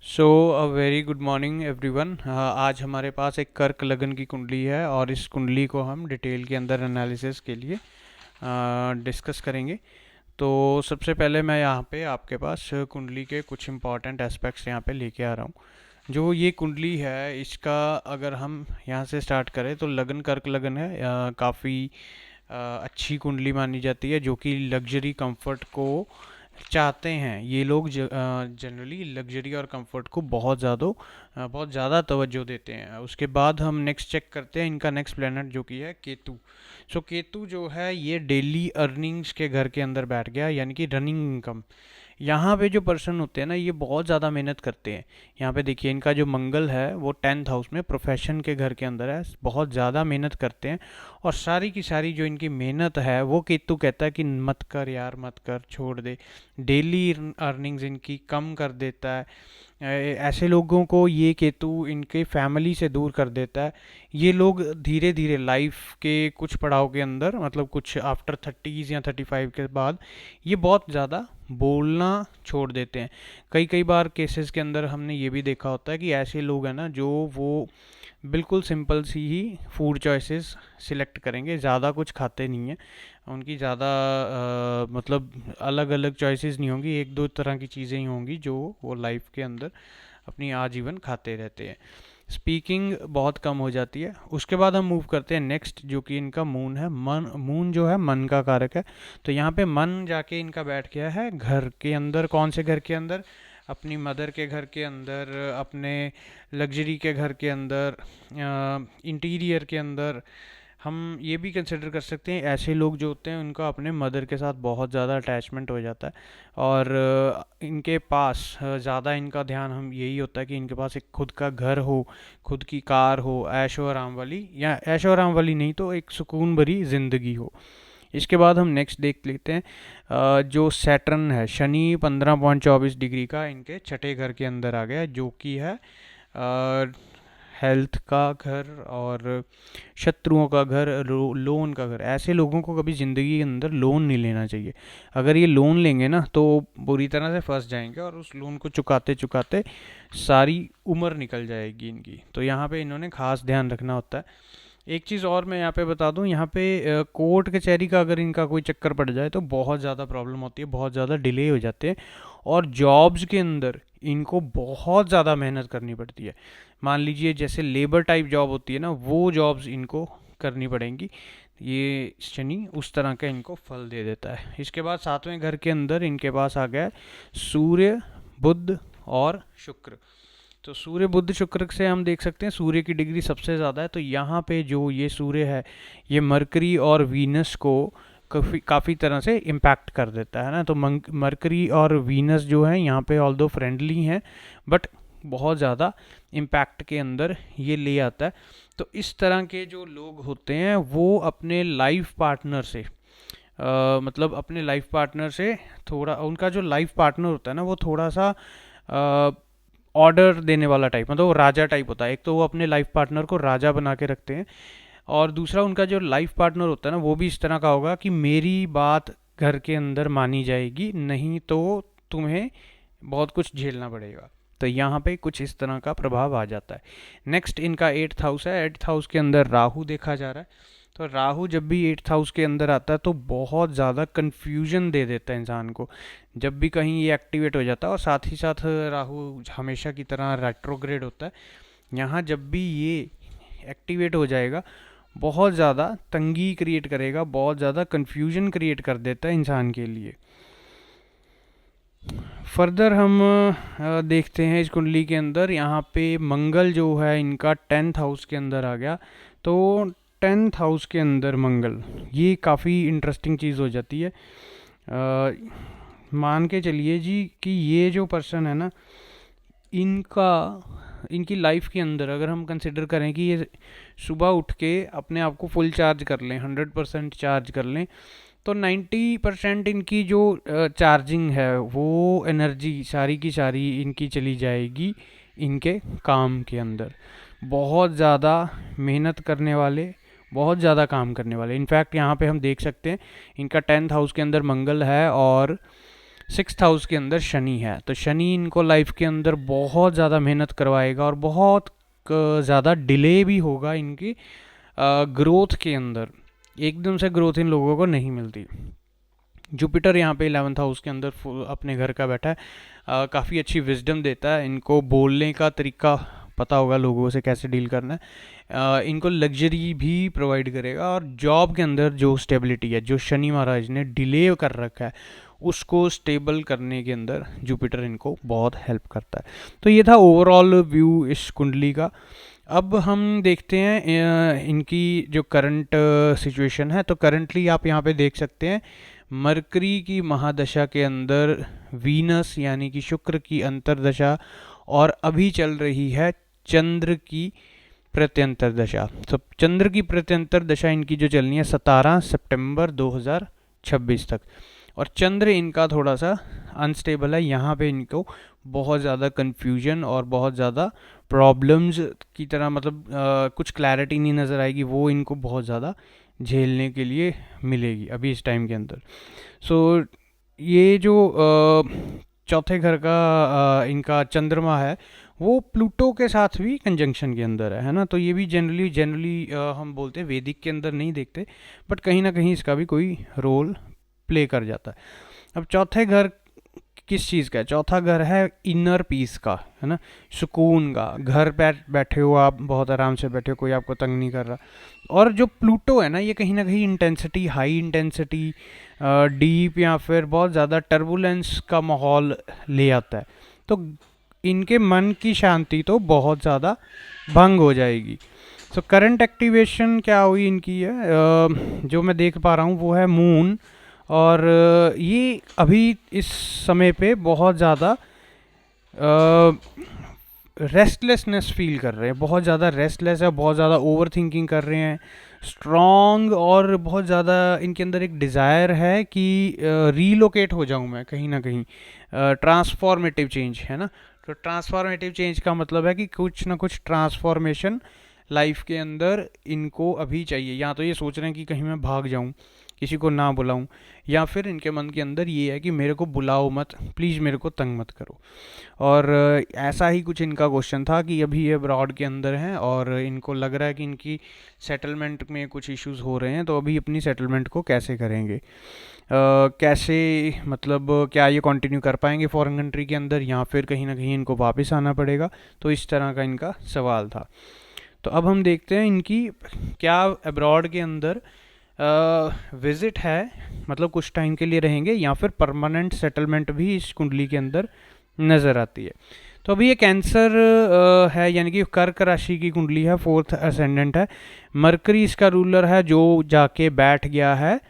So a very good morning everyone. आज हमारे पास एक कर्क लगन की कुंडली है और इस कुंडली को हम डिटेल के अंदर एनालिसिस के लिए डिस्कस करेंगे। तो सबसे पहले मैं यहाँ पे आपके पास कुंडली के कुछ इंपॉर्टेंट एस्पेक्ट्स यहाँ पे लेके आ रहा हूँ। जो ये कुंडली है इसका अगर हम यहाँ से स्टार्ट करें तो लगन कर्क लगन है, काफ़ी अच्छी कुंडली मानी जाती है जो कि लग्जरी कंफर्ट को चाहते हैं। ये लोग जनरली लग्जरी और कंफर्ट को बहुत ज़्यादा तवज्जो देते हैं। उसके बाद हम नेक्स्ट चेक करते हैं इनका नेक्स्ट प्लेनेट जो कि है केतु। सो केतु जो है ये डेली अर्निंग्स के घर के अंदर बैठ गया, यानी कि रनिंग इनकम। यहाँ पे जो पर्सन होते हैं ना ये बहुत ज़्यादा मेहनत करते हैं। यहाँ पे देखिए इनका जो मंगल है वो 10th हाउस में प्रोफेशन के घर के अंदर है, बहुत ज़्यादा मेहनत करते हैं। और सारी की सारी जो इनकी मेहनत है वो केतु कहता है कि मत कर यार, मत कर, छोड़ दे। डेली अर्निंग्स इनकी कम कर देता है। ऐसे लोगों को ये केतु इनके फैमिली से दूर कर देता है। ये लोग धीरे धीरे लाइफ के कुछ पड़ाव के अंदर, मतलब कुछ आफ्टर 30s या 35 के बाद ये बहुत ज़्यादा बोलना छोड़ देते हैं। कई कई बार केसेस के अंदर हमने ये भी देखा होता है कि ऐसे लोग हैं ना जो वो बिल्कुल सिंपल सी ही फूड चॉइसेस सिलेक्ट करेंगे, ज़्यादा कुछ खाते नहीं हैं। उनकी ज़्यादा मतलब अलग अलग चॉइसेस नहीं होंगी, एक दो तरह की चीज़ें ही होंगी जो वो लाइफ के अंदर अपनी आजीवन खाते रहते हैं। स्पीकिंग बहुत कम हो जाती है। उसके बाद हम मूव करते हैं नेक्स्ट जो कि इनका मून है। मून जो है मन का कारक है। तो यहाँ पे मन जाके इनका बैठ गया है घर के अंदर। कौन से घर के अंदर? अपनी मदर के घर के अंदर, अपने लग्जरी के घर के अंदर, इंटीरियर के अंदर। हम ये भी कंसिडर कर सकते हैं ऐसे लोग जो होते हैं उनका अपने मदर के साथ बहुत ज़्यादा अटैचमेंट हो जाता है। और इनके पास ज़्यादा इनका ध्यान हम यही होता है कि इनके पास एक खुद का घर हो, खुद की कार हो, ऐशो आराम वाली, या ऐशो आराम वाली नहीं तो एक सुकून भरी ज़िंदगी हो। इसके बाद हम नेक्स्ट देख लेते हैं जो सैटर्न है, शनि 15.24 डिग्री का इनके छठे घर के अंदर आ गया, जो कि है हेल्थ का घर और शत्रुओं का घर, लोन का घर। ऐसे लोगों को कभी ज़िंदगी के अंदर लोन नहीं लेना चाहिए। अगर ये लोन लेंगे ना तो बुरी तरह से फंस जाएंगे और उस लोन को चुकाते चुकाते सारी उम्र निकल जाएगी इनकी। तो यहाँ पे इन्होंने खास ध्यान रखना होता है। एक चीज़ और मैं यहाँ पे बता दूँ, यहाँ पे कोर्ट कचहरी का अगर इनका कोई चक्कर पड़ जाए तो बहुत ज़्यादा प्रॉब्लम होती है, बहुत ज़्यादा डिले हो जाते हैं। और जॉब्स के अंदर इनको बहुत ज़्यादा मेहनत करनी पड़ती है। मान लीजिए जैसे लेबर टाइप जॉब होती है ना, वो जॉब्स इनको करनी पड़ेंगी। ये शनि उस तरह का इनको फल दे देता है। इसके बाद सातवें घर के अंदर इनके पास आ गया है सूर्य, बुध और शुक्र। तो सूर्य बुध शुक्र से हम देख सकते हैं सूर्य की डिग्री सबसे ज़्यादा है। तो यहाँ पे जो ये सूर्य है ये मरकरी और वीनस को काफ़ी तरह से इम्पैक्ट कर देता है ना। तो मरकरी और वीनस जो है यहाँ पे ऑल्दो फ्रेंडली हैं, बट बहुत ज़्यादा इम्पैक्ट के अंदर ये ले आता है। तो इस तरह के जो लोग होते हैं वो अपने लाइफ पार्टनर से मतलब अपने लाइफ पार्टनर से थोड़ा, उनका जो लाइफ पार्टनर होता है ना वो थोड़ा सा ऑर्डर देने वाला टाइप, मतलब वो राजा टाइप होता है। एक तो वो अपने लाइफ पार्टनर को राजा बना के रखते हैं, और दूसरा उनका जो लाइफ पार्टनर होता है ना वो भी इस तरह का होगा कि मेरी बात घर के अंदर मानी जाएगी, नहीं तो तुम्हें बहुत कुछ झेलना पड़ेगा। तो यहाँ पे कुछ इस तरह का प्रभाव आ जाता है। नेक्स्ट इनका 8th हाउस है। 8th हाउस के अंदर राहु देखा जा रहा है। तो राहु जब भी 8th हाउस के अंदर आता है तो बहुत ज़्यादा कन्फ्यूजन दे देता है इंसान को, जब भी कहीं ये एक्टिवेट हो जाता है। और साथ ही साथ राहु हमेशा की तरह रेट्रोग्रेड होता है। यहाँ जब भी ये एक्टिवेट हो जाएगा बहुत ज़्यादा तंगी क्रिएट करेगा, बहुत ज़्यादा कन्फ्यूजन क्रिएट कर देता है इंसान के लिए। फर्दर हम देखते हैं इस कुंडली के अंदर, यहाँ पे मंगल जो है इनका 10th हाउस के अंदर आ गया। तो 10th हाउस के अंदर मंगल, ये काफ़ी इंटरेस्टिंग चीज़ हो जाती है। मान के चलिए जी कि ये जो पर्सन है ना, इनका इनकी लाइफ के अंदर अगर हम कंसिडर करें कि ये सुबह उठ के अपने आप को फुल चार्ज कर लें, 100% चार्ज कर लें, तो 90% इनकी जो चार्जिंग है वो एनर्जी सारी की सारी इनकी चली जाएगी इनके काम के अंदर। बहुत ज़्यादा मेहनत करने वाले, बहुत ज़्यादा काम करने वाले। इनफैक्ट यहाँ पे हम देख सकते हैं इनका 10th हाउस के अंदर मंगल है और सिक्स्थ हाउस के अंदर शनि है, तो शनि इनको लाइफ के अंदर बहुत ज़्यादा मेहनत करवाएगा और बहुत ज़्यादा डिले भी होगा इनकी ग्रोथ के अंदर। एकदम से ग्रोथ इन लोगों को नहीं मिलती। जुपिटर यहाँ पे 11th हाउस के अंदर अपने घर का बैठा है, काफ़ी अच्छी विजडम देता है इनको, बोलने का तरीका पता होगा लोगों से कैसे डील करना है, इनको लग्जरी भी प्रोवाइड करेगा। और जॉब के अंदर जो स्टेबिलिटी है, जो शनि महाराज ने डिले कर रखा है, उसको स्टेबल करने के अंदर जुपिटर इनको बहुत हेल्प करता है। तो ये था ओवरऑल व्यू इस कुंडली का। अब हम देखते हैं इनकी जो करंट सिचुएशन है। तो करंटली आप यहाँ पे देख सकते हैं मरकरी की महादशा के अंदर वीनस यानी कि शुक्र की अंतर्दशा, और अभी चल रही है चंद्र की प्रत्यंतर दशा। तो चंद्र की प्रत्यंतर दशा इनकी जो चलनी है 17 सितंबर 2026 तक। और चंद्र इनका थोड़ा सा अनस्टेबल है, यहाँ पे इनको बहुत ज़्यादा कन्फ्यूजन और बहुत ज़्यादा प्रॉब्लम्स की तरह, मतलब कुछ क्लैरिटी नहीं नज़र आएगी, वो इनको बहुत ज़्यादा झेलने के लिए मिलेगी अभी इस टाइम के अंदर। सो ये जो चौथे घर का इनका चंद्रमा है, वो प्लूटो के साथ भी कंजंक्शन के अंदर है ना। तो ये भी जनरली हम बोलते हैं, वैदिक के अंदर नहीं देखते, बट कहीं ना कहीं इसका भी कोई रोल प्ले कर जाता है। अब चौथे घर किस चीज़ का है? चौथा घर है इनर पीस का, है ना, सुकून का। घर बैठे हो आप, बहुत आराम से बैठे हो, कोई आपको तंग नहीं कर रहा। और जो प्लूटो है ना, ये कहीं ना कहीं इंटेंसिटी, हाई इंटेंसिटी, डीप या फिर बहुत ज़्यादा टर्बुलेंस का माहौल ले आता है। तो इनके मन की शांति तो बहुत ज़्यादा भंग हो जाएगी। सो करंट एक्टिवेशन क्या हुई इनकी है, जो मैं देख पा रहा हूँ वो है मून। और ये अभी इस समय पे बहुत ज़्यादा रेस्टलेसनेस फील कर रहे हैं, बहुत ज़्यादा रेस्टलेस है, बहुत ज़्यादा ओवर थिंकिंग कर रहे हैं, स्ट्रॉन्ग, और बहुत ज़्यादा इनके अंदर एक डिज़ायर है कि रीलोकेट हो जाऊं मैं कहीं ना कहीं। ट्रांसफॉर्मेटिव चेंज है ना। तो ट्रांसफॉर्मेटिव चेंज का मतलब है कि कुछ ना कुछ ट्रांसफॉर्मेशन लाइफ के अंदर इनको अभी चाहिए। या तो ये सोच रहे हैं कि कहीं मैं भाग जाऊं, किसी को ना बुलाऊं, या फिर इनके मन के अंदर ये है कि मेरे को बुलाओ मत, प्लीज़ मेरे को तंग मत करो। और ऐसा ही कुछ इनका क्वेश्चन था कि अभी ये अब्रॉड के अंदर हैं और इनको लग रहा है कि इनकी सेटलमेंट में कुछ इश्यूज हो रहे हैं, तो अभी अपनी सेटलमेंट को कैसे करेंगे, कैसे, मतलब क्या ये कंटिन्यू कर पाएंगे फॉरेन कंट्री के अंदर, या फिर कहीं ना कहीं इनको वापस आना पड़ेगा। तो इस तरह का इनका सवाल था। तो अब हम देखते हैं इनकी क्या अब्रॉड के अंदर विजिट है, मतलब कुछ टाइम के लिए रहेंगे, या फिर परमानेंट सेटलमेंट भी इस कुंडली के अंदर नज़र आती है। तो अभी ये कैंसर है, यानी कि कर्क राशि की कुंडली है, फोर्थ असेंडेंट है। मरकरी इसका रूलर है, जो जाके बैठ गया है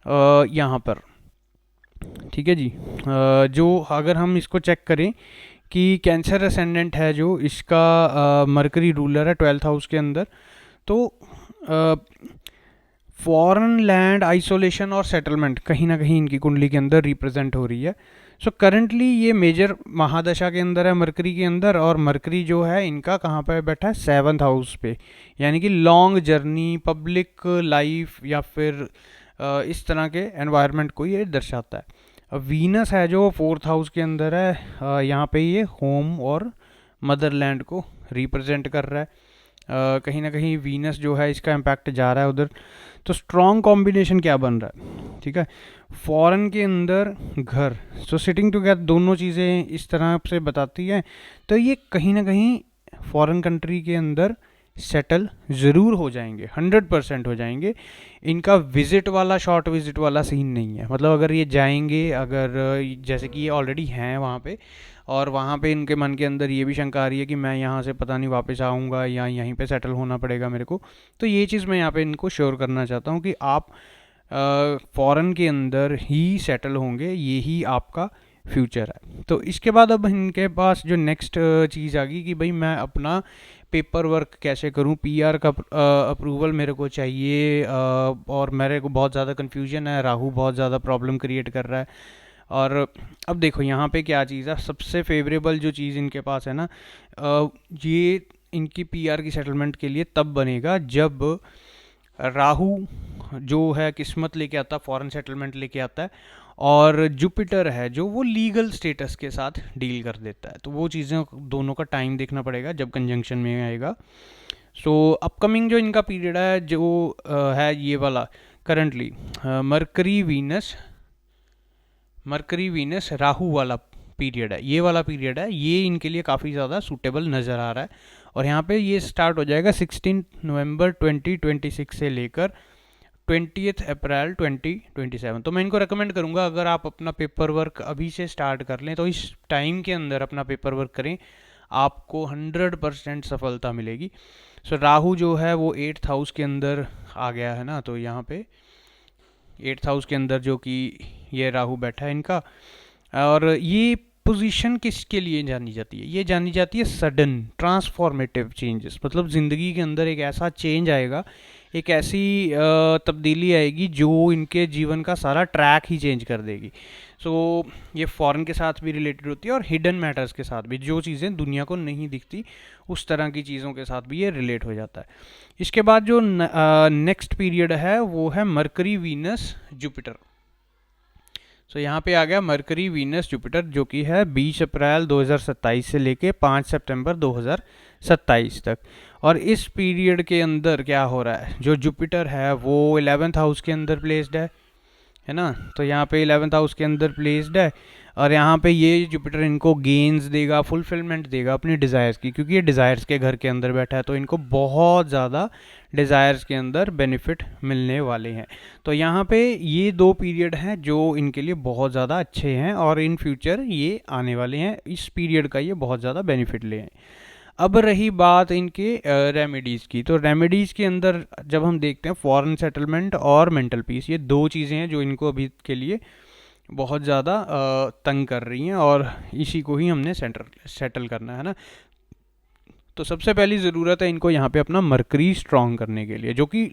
यहाँ पर, ठीक है जी। जो अगर हम इसको चेक करें कि कैंसर असेंडेंट है जो इसका, मरकरी रूलर है 12th हाउस के अंदर, तो फॉरेन लैंड, आइसोलेशन और सेटलमेंट कहीं ना कहीं इनकी कुंडली के अंदर रिप्रेजेंट हो रही है। सो करंटली ये मेजर महादशा के अंदर है मरकरी के अंदर, और मरकरी जो है इनका कहाँ पे बैठा है? 7th हाउस पे, यानी कि लॉन्ग जर्नी, पब्लिक लाइफ, या फिर इस तरह के एनवायरनमेंट को ये दर्शाता है। अब वीनस है जो 4th हाउस के अंदर है, यहाँ पे ये होम और मदरलैंड को रिप्रेजेंट कर रहा है। कहीं ना कहीं वीनस जो है इसका इम्पैक्ट जा रहा है उधर। तो स्ट्रॉन्ग कॉम्बिनेशन क्या बन रहा है, ठीक है, फॉरेन के अंदर घर, सो सिटिंग टुगेदर, दोनों चीज़ें इस तरह से बताती हैं। तो ये कहीं ना कहीं फॉरेन कंट्री के अंदर सेटल ज़रूर हो जाएंगे, 100% हो जाएंगे। इनका विज़िट वाला, शॉर्ट विज़िट वाला सीन नहीं है। मतलब अगर ये जाएंगे, अगर जैसे कि ये ऑलरेडी हैं वहाँ पे, और वहाँ पे इनके मन के अंदर ये भी शंका आ रही है कि मैं यहाँ से पता नहीं वापस आऊँगा या यहीं पे सेटल होना पड़ेगा मेरे को, तो ये चीज़ मैं यहाँ पे इनको श्योर करना चाहता हूँ कि आप फॉरेन के अंदर ही सेटल होंगे, यही आपका फ्यूचर है। तो इसके बाद अब इनके पास जो नेक्स्ट चीज़ आ गई कि भाई मैं अपना पेपर वर्क कैसे करूं, पीआर का अप्रूवल मेरे को चाहिए, और मेरे को बहुत ज़्यादा कन्फ्यूजन है, राहु बहुत ज़्यादा प्रॉब्लम क्रिएट कर रहा है। और अब देखो यहाँ पे क्या चीज़ है, सबसे फेवरेबल जो चीज़ इनके पास है ना, ये इनकी पीआर की सेटलमेंट के लिए तब बनेगा जब राहु जो है किस्मत लेके आता है, फॉरेन सेटलमेंट लेके आता है, और जुपिटर है जो वो लीगल स्टेटस के साथ डील कर देता है। तो वो चीज़ें दोनों का टाइम देखना पड़ेगा जब कंजंक्शन में आएगा। सो अपकमिंग जो इनका पीरियड है जो है ये वाला करंटली मरकरी वीनस राहु वाला पीरियड है, ये वाला पीरियड है, ये इनके लिए काफ़ी ज़्यादा सूटेबल नज़र आ रहा है। और यहाँ पे ये स्टार्ट हो जाएगा 16 नवंबर 2026 से लेकर 20 अप्रैल 2027। तो मैं इनको रेकमेंड करूँगा अगर आप अपना पेपर वर्क अभी से स्टार्ट कर लें तो इस टाइम के अंदर अपना पेपर वर्क करें, आपको 100% सफलता मिलेगी। सो राहु जो है वो 8th हाउस के अंदर आ गया है ना, तो यहाँ पे 8th हाउस के अंदर जो कि ये राहु बैठा है इनका। और ये पोजीशन किसके लिए जानी जाती है? ये जानी जाती है सडन ट्रांसफॉर्मेटिव चेंजेस, मतलब ज़िंदगी के अंदर एक ऐसा चेंज आएगा, एक ऐसी तब्दीली आएगी जो इनके जीवन का सारा ट्रैक ही चेंज कर देगी। सो ये फॉरेन के साथ भी रिलेटेड होती है और हिडन मैटर्स के साथ भी, जो चीज़ें दुनिया को नहीं दिखती उस तरह की चीज़ों के साथ भी ये रिलेट हो जाता है। इसके बाद जो नेक्स्ट पीरियड है वो है मरकरी वीनस जुपिटर। सो यहाँ पे आ गया मरकरी वीनस जुपिटर जो कि है 20 अप्रैल 2027 से लेके 5 सितंबर 2027 तक। और इस पीरियड के अंदर क्या हो रहा है, जो जुपिटर है वो 11th हाउस के अंदर प्लेस्ड है ना। तो यहाँ पे 11th हाउस के अंदर प्लेस्ड है और यहाँ पे ये जुपिटर इनको गेन्स देगा, फुलफिलमेंट देगा अपनी डिज़ायर्स की, क्योंकि ये डिज़ायर्स के घर के अंदर बैठा है तो इनको बहुत ज़्यादा डिज़ायर्स के अंदर बेनिफिट मिलने वाले हैं। तो यहाँ पे ये दो पीरियड हैं जो इनके लिए बहुत ज़्यादा अच्छे हैं और इन फ्यूचर ये आने वाले हैं, इस पीरियड का ये बहुत ज़्यादा बेनिफिट ले हैं। अब रही बात इनके रेमेडीज़ की, तो रेमेडीज़ के अंदर जब हम देखते हैं फॉरेन सेटलमेंट और मेंटल पीस, ये दो चीज़ें हैं जो इनको अभी के लिए बहुत ज़्यादा तंग कर रही हैं और इसी को ही हमने सेटल करना है ना। तो सबसे पहली ज़रूरत है इनको यहाँ पे अपना मरकरी स्ट्रॉन्ग करने के लिए, जो कि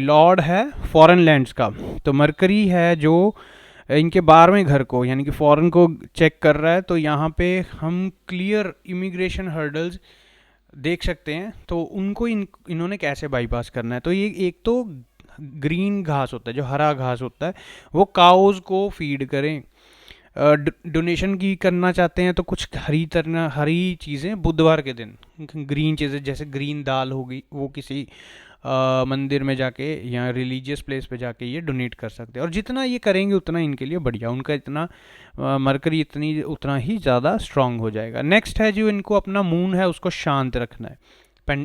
लॉर्ड है फॉरेन लैंड्स का। तो मरकरी है जो इनके 12वें घर को यानी कि फॉरेन को चेक कर रहा है। तो यहाँ पे हम क्लियर इमिग्रेशन हर्डल्स देख सकते हैं, तो उनको इन्होंने कैसे बाईपास करना है। तो ये एक तो ग्रीन घास होता है, जो हरा घास होता है, वो काउज को फीड करें। डोनेशन की करना चाहते हैं तो कुछ हरी चीज़ें बुधवार के दिन, ग्रीन चीज़ें जैसे ग्रीन दाल होगी, वो किसी मंदिर में जाके या रिलीजियस प्लेस पे जाके ये डोनेट कर सकते हैं। और जितना ये करेंगे उतना इनके लिए बढ़िया, उनका इतना मरकरी उतना ही ज़्यादा स्ट्रांग हो जाएगा। नेक्स्ट है जो इनको अपना मून है उसको शांत रखना है,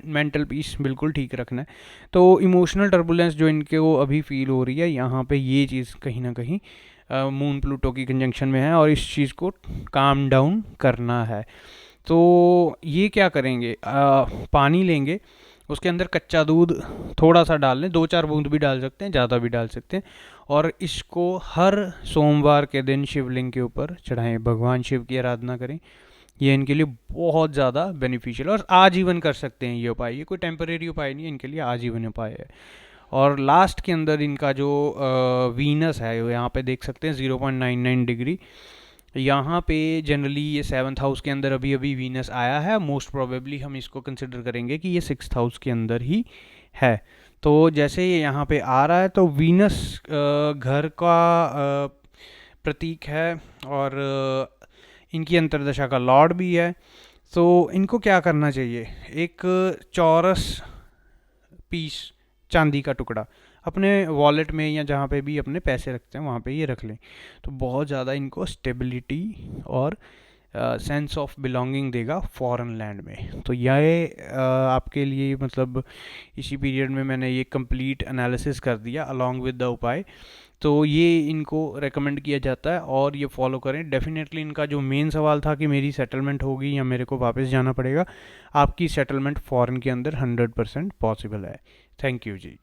मेंटल पीस बिल्कुल ठीक रखना है। तो इमोशनल टर्बुलेंस जो इनके वो अभी फील हो रही है, यहाँ पे ये चीज़ कहीं ना कहीं मून प्लूटो की कंजंक्शन में है और इस चीज़ को काम डाउन करना है। तो ये क्या करेंगे, पानी लेंगे, उसके अंदर कच्चा दूध थोड़ा सा डाल लें, 2-4 बूंद भी डाल सकते हैं, ज़्यादा भी डाल सकते हैं, और इसको हर सोमवार के दिन शिवलिंग के ऊपर चढ़ाएं, भगवान शिव की आराधना करें। ये इनके लिए बहुत ज़्यादा बेनिफिशियल और आजीवन कर सकते हैं ये उपाय, ये कोई टेम्परेरी उपाय नहीं है, इनके लिए आजीवन उपाय है। और लास्ट के अंदर इनका जो वीनस है यहाँ पे देख सकते हैं 0.99 डिग्री, यहाँ पे जनरली ये 7th हाउस के अंदर अभी अभी वीनस आया है, मोस्ट प्रोबेबली हम इसको कंसिडर करेंगे कि ये 6th हाउस के अंदर ही है। तो जैसे ये यहाँ पे आ रहा है तो वीनस घर का प्रतीक है और इनकी अंतर्दशा का लॉर्ड भी है। तो इनको क्या करना चाहिए, एक चौरस पीस चांदी का टुकड़ा अपने वॉलेट में या जहाँ पे भी अपने पैसे रखते हैं वहाँ पे ये रख लें, तो बहुत ज़्यादा इनको स्टेबिलिटी और सेंस ऑफ बिलोंगिंग देगा फॉरेन लैंड में। तो यह आपके लिए मतलब इसी पीरियड में मैंने ये कंप्लीट एनालिसिस कर दिया अलॉन्ग विद द उपाय। तो ये इनको रेकमेंड किया जाता है और ये फॉलो करें डेफिनेटली। इनका जो मेन सवाल था कि मेरी सेटलमेंट होगी या मेरे को वापस जाना पड़ेगा, आपकी सेटलमेंट फॉरेन के अंदर 100% पॉसिबल है। Thank you ji.